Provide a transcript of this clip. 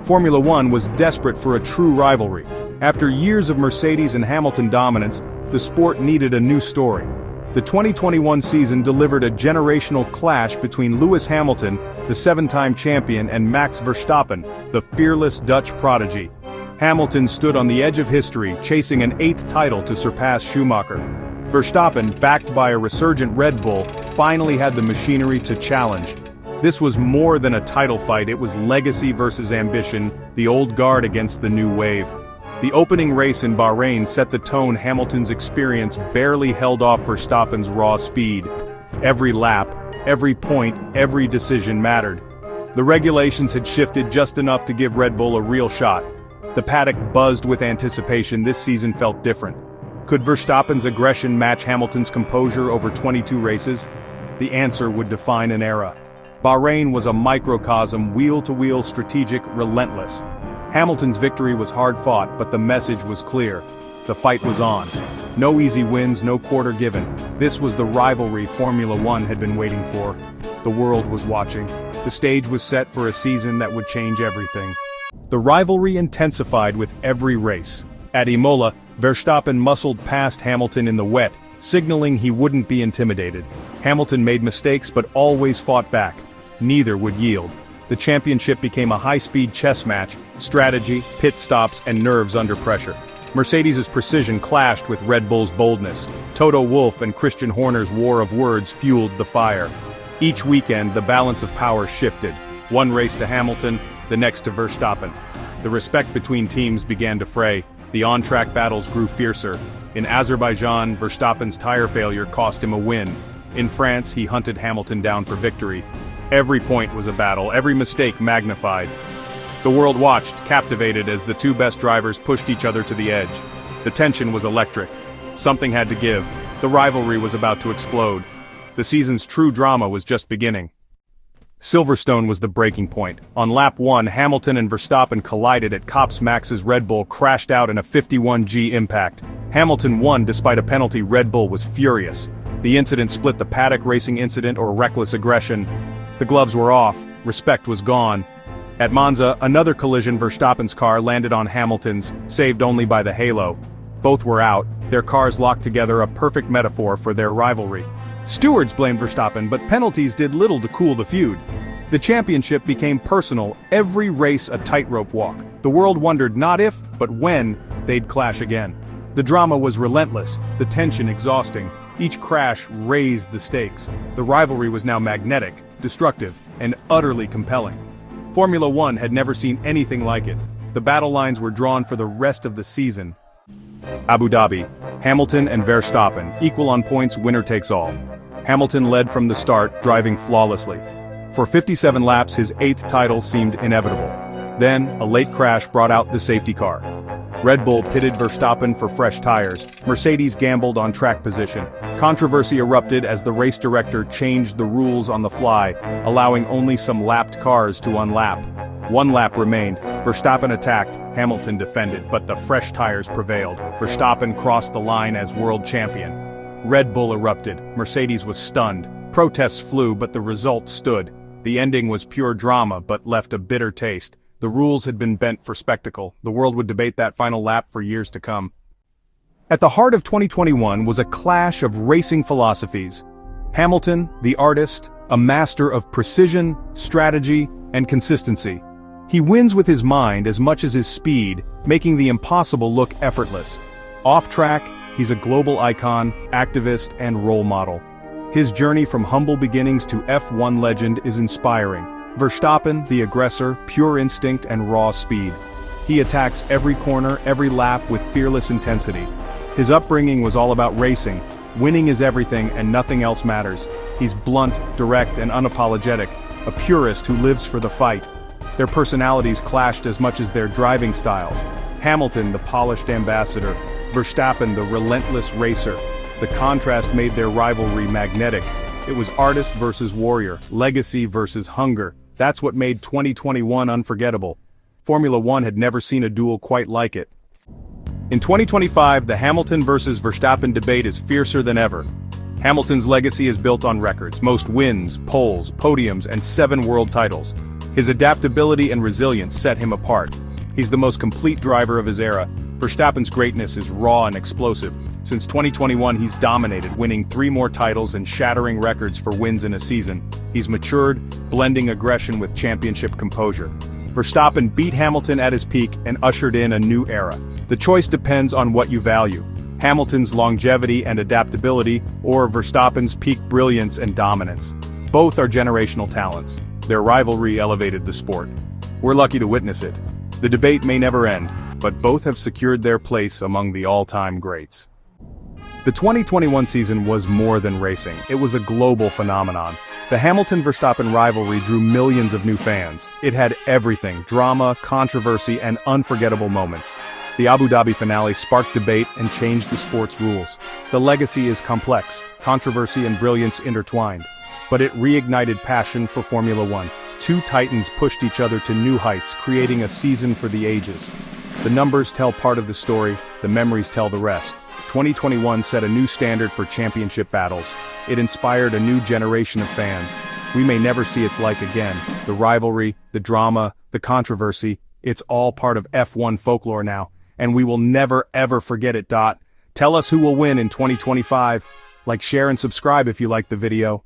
Formula One was desperate for a true rivalry. After years of Mercedes and Hamilton dominance, the sport needed a new story. The 2021 season delivered a generational clash between Lewis Hamilton, the seven-time champion, and Max Verstappen, the fearless Dutch prodigy. Hamilton stood on the edge of history, chasing an eighth title to surpass Schumacher. Verstappen, backed by a resurgent Red Bull, finally had the machinery to challenge. This was more than a title fight, it was legacy versus ambition, the old guard against the new wave. The opening race in Bahrain set the tone. Hamilton's experience barely held off Verstappen's raw speed. Every lap, every point, every decision mattered. The regulations had shifted just enough to give Red Bull a real shot. The paddock buzzed with anticipation. This season felt different. Could Verstappen's aggression match Hamilton's composure over 22 races? The answer would define an era. Bahrain was a microcosm, wheel-to-wheel, strategic, relentless. Hamilton's victory was hard-fought, but the message was clear. The fight was on. No easy wins, no quarter given. This was the rivalry Formula One had been waiting for. The world was watching. The stage was set for a season that would change everything. The rivalry intensified with every race. At Imola, Verstappen muscled past Hamilton in the wet, signaling he wouldn't be intimidated. Hamilton made mistakes but always fought back. Neither would yield. The championship became a high-speed chess match, strategy, pit stops, and nerves under pressure. Mercedes' precision clashed with Red Bull's boldness. Toto Wolff and Christian Horner's war of words fueled the fire. Each weekend, the balance of power shifted. One race to Hamilton, the next to Verstappen. The respect between teams began to fray. The on-track battles grew fiercer. In Azerbaijan, Verstappen's tire failure cost him a win. In France, he hunted Hamilton down for victory. Every point was a battle, every mistake magnified. The world watched, captivated, as the two best drivers pushed each other to the edge. The tension was electric. Something had to give. The rivalry was about to explode. The season's true drama was just beginning. Silverstone was the breaking point. On lap 1, Hamilton and Verstappen collided at Copse. Max's Red Bull crashed out in a 51G impact. Hamilton won despite a penalty. Red Bull was furious. The incident split the paddock. Racing incident or reckless aggression. The gloves were off, respect was gone. At Monza, another collision. Verstappen's car landed on Hamilton's, saved only by the halo. Both were out, their cars locked together, a perfect metaphor for their rivalry. Stewards blamed Verstappen, but penalties did little to cool the feud. The championship became personal, every race a tightrope walk. The world wondered not if, but when, they'd clash again. The drama was relentless, the tension exhausting. Each crash raised the stakes. The rivalry was now magnetic, destructive, and utterly compelling. Formula One had never seen anything like it. The battle lines were drawn for the rest of the season. Abu Dhabi, Hamilton and Verstappen, equal on points, winner takes all. Hamilton led from the start, driving flawlessly. For 57 laps, his eighth title seemed inevitable. Then, a late crash brought out the safety car. Red Bull pitted Verstappen for fresh tires. Mercedes gambled on track position. Controversy erupted as the race director changed the rules on the fly, allowing only some lapped cars to unlap. One lap remained. Verstappen attacked, Hamilton defended, but the fresh tires prevailed. Verstappen crossed the line as world champion. Red Bull erupted. Mercedes was stunned. Protests flew, but the result stood. The ending was pure drama, but left a bitter taste. The rules had been bent for spectacle. The world would debate that final lap for years to come. At the heart of 2021 was a clash of racing philosophies. Hamilton, the artist, a master of precision, strategy, and consistency. He wins with his mind as much as his speed, making the impossible look effortless. Off track, he's a global icon, activist, and role model. His journey from humble beginnings to F1 legend is inspiring. Verstappen, the aggressor, pure instinct and raw speed. He attacks every corner, every lap with fearless intensity. His upbringing was all about racing. Winning is everything and nothing else matters. He's blunt, direct, and unapologetic, a purist who lives for the fight. Their personalities clashed as much as their driving styles. Hamilton, the polished ambassador. Verstappen, the relentless racer. The contrast made their rivalry magnetic. It was artist versus warrior, legacy versus hunger. That's what made 2021 unforgettable. Formula One had never seen a duel quite like it. In 2025, the Hamilton versus Verstappen debate is fiercer than ever. Hamilton's legacy is built on records, most wins, poles, podiums, and 7 world titles. His adaptability and resilience set him apart. He's the most complete driver of his era. Verstappen's greatness is raw and explosive. Since 2021 he's dominated, winning 3 more titles and shattering records for wins in a season. He's matured, blending aggression with championship composure. Verstappen beat Hamilton at his peak and ushered in a new era. The choice depends on what you value: Hamilton's longevity and adaptability, or Verstappen's peak brilliance and dominance. Both are generational talents. Their rivalry elevated the sport. We're lucky to witness it. The debate may never end, but both have secured their place among the all-time greats. The 2021 season was more than racing. It was a global phenomenon. The Hamilton-Verstappen rivalry drew millions of new fans. It had everything: drama, controversy, and unforgettable moments. The Abu Dhabi finale sparked debate and changed the sport's rules. The legacy is complex, controversy and brilliance intertwined. But it reignited passion for Formula One. 2 titans pushed each other to new heights, creating a season for the ages. The numbers tell part of the story, the memories tell the rest. 2021 set a new standard for championship battles. It inspired a new generation of fans. We may never see its like again. The rivalry, the drama, the controversy, it's all part of F1 folklore now, and we will never ever forget it. Tell us who will win in 2025. Like, share and subscribe if you liked the video.